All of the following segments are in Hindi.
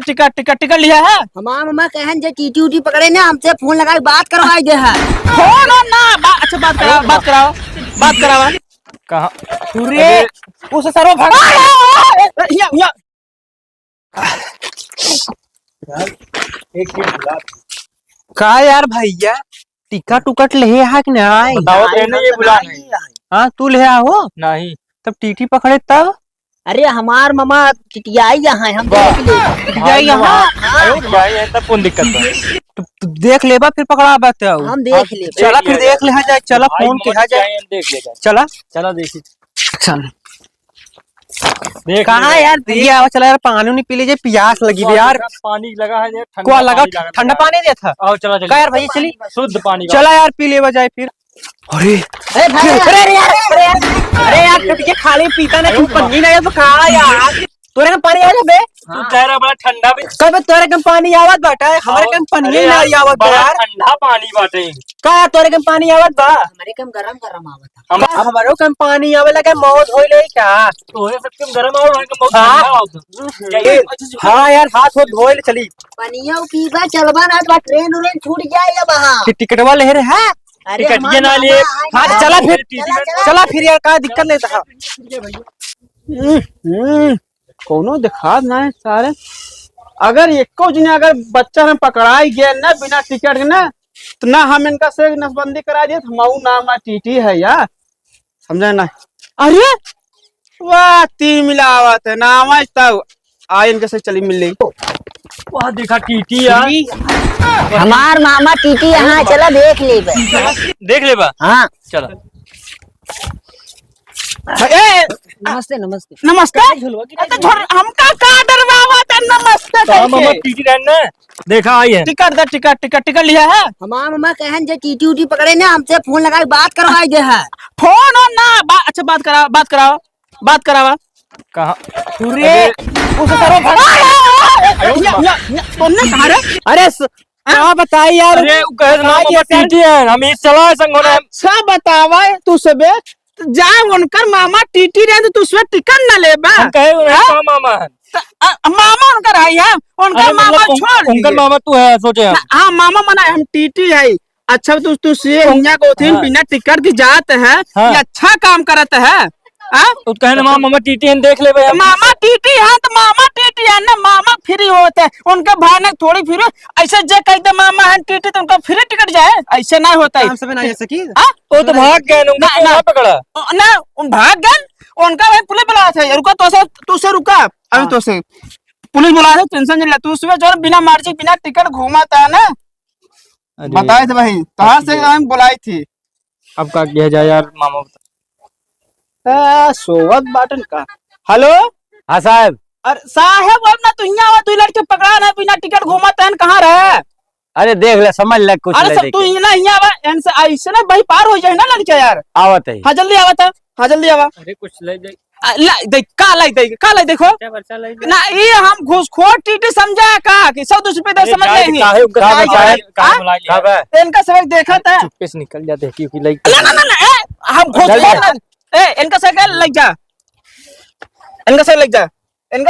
टिकट टिकट टिकट लिया है। हमार मम्मा कहन जे टीटी उटी पकड़े ना हमसे फोन लगा बात करवाई दे है। फोन और ना अच्छा बात कराओ कहाँ रे उसे सर्व भगा या का यार भैया टिकट उकट ले है कि नहीं? बताओ तेने ये बुला नहीं। हाँ तू ले हो नहीं तब टीटी पकड़े तब अरे हमार मम्मा टिटियाई यहाँ है हम देख ले भाई है तब कौन दिक्कत है? तो देख लेबा फिर पकड़ा बाते हम देख ले। चला फिर देख ले जाए चला फोन के जाए देख ले चला चला देखी चल देख कहाँ यार भैया आवा चला यार पानी नहीं पी लीजिए प्यास लगी भी यार। पानी लगा है क्या लगा ठंडा पानी दिया था। आओ चला का यार भैया चली शुद्ध पानी चला यार पी ले जाए फिर। अरे अरे यार ये खाली पीता ना तू पानी नहीं तो कहा यार तोरे का पानी आ जाबे तू कह रहा बड़ा ठंडा भी कब तोरे का पानी आवत बाटा हमारे का पानी नहीं आवत बड़ा यार ठंडा पानी बाटे का तोरे का पानी आवत बा हमारे कम गरम गरम आवत अब हमारो का पानी आवे लगा मौत होई ले क्या तोरे सबके गरम और उनके बहुत ठंडा होता। हां यार हाथ हो धोए ले चली पनिया पीबा चलबा ना तो ट्रेन उरेन छूट जाए अब वहां टिकटवा ले रे है टिकट ये ना लिए हां चला फिर यार का दिक्कत लेता कोनो दिखा ना सारे अगर एको जने अगर बच्चा में पकड़ाई गया ना बिना टिकट के ना तो ना हम इनका से नसबंदी करा दिए हमाऊ नाम टीटी है यार समझे ना। अरे वाह तीन मिलावत है नाम तब आ इनके से चली मिल रही वहाँ देखा टीटी यार हमार मामा टीटी यहाँ चला देख ले देख ले बा हाँ चला नमस्ते नमस्ते नमस्ते हमका का डरवावा था नमस्ते मामा टीटी रहने देखा आई है टिकट लिया है। हमार मम्मा कहन जे टीटी उटी पकड़े ना हमसे फोन लगा बात करवाई दे है। फोन और ना अच्छा बात करावा कहाँ रे उसे सर्व भगा अरे क्या बताई यार अरे कहे मामा टीटी है हम इस चला संग होने अच्छा बतावा तू सबे जा उनकर मामा टीटी रहे तो उसमें टिकट न ले बा हम कहे मामा है मामा उनकर है यार उनका मामा छोड़ उनका मामा तू है सोचे हम हाँ मामा मना हम टीटी है। अच्छा तू से हिया को थी बिना टिकट की जात है ये अच्छा काम करत है तो कहने मामा टीटी है देख ले भाई मामा टीटी है तो मामा टीटी है ना मामा फ्री होते है उनका भाई ने थोड़ी फ्री ऐसे जे कहते मामा है टीटी तो उनका फ्री टिकट जाए ऐसे ना होता है। वो तो भाग गए ना पकड़ा ना भाग गए उनका भाई पुलिस बुलाया था रुका तो से रुका अभी तो से पुलिस बुलाया था टेंशन नहीं ले तू उसमें जो बिना मर्जी बिना टिकट घूमाता है ना बताए थे भाई कहाँ से हम बुलाई थी। अब का किया जाए यार मामा सोवत बाटन का हेलो हाँ साहब अरे साहब अब ना तू यहाँ तू लड़के पकड़ा ना बिना टिकट घूमाता है कहाँ रहे। अरे देख ले समझ ले कुछ अरे सब तू यहाँ यहाँ ऐसे ना भाई पार हो जाए ना लड़के यार आवत है हाँ जल्दी आवा अरे कुछ ले दे का लाई देखो ना ये हम घूसखोर टीटी समझा का कि 100-200 रुपए दे समझ लेंगे इनका सब देखा था चुप्पे से निकल जाते क्योंकि लाइक ना हम घूसखोर इनका सब क्या लग जा इनका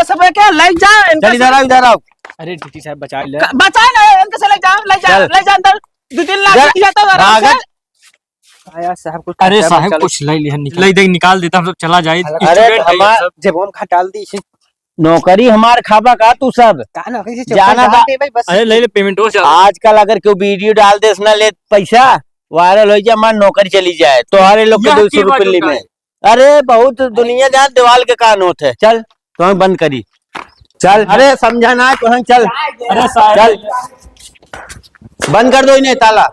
सब क्या लग जा इधर आओ अरे टीटी साहब बचा ले ना इनका सब लग जा अंदर 2-3 लाख जाता साहब कुछ अरे साहब कुछ निकाल देता हम सब चला जाए। अरे जब हम खटाल दी नौकरी हमार खाबा का तू सब जाना था। अरे ले ले पेमेंट हो आजकल अगर कोई वीडियो डाल दे ना ले पैसा वायरल हो जाए हमारी नौकरी चली जाए तो हमारे लोग के 200 रुपये में अरे बहुत दुनिया जहाँ दीवाल के कान होते है। चल तो बंद करी चल अरे समझाना तो चल अरे चल बंद कर दो इन्हें ताला।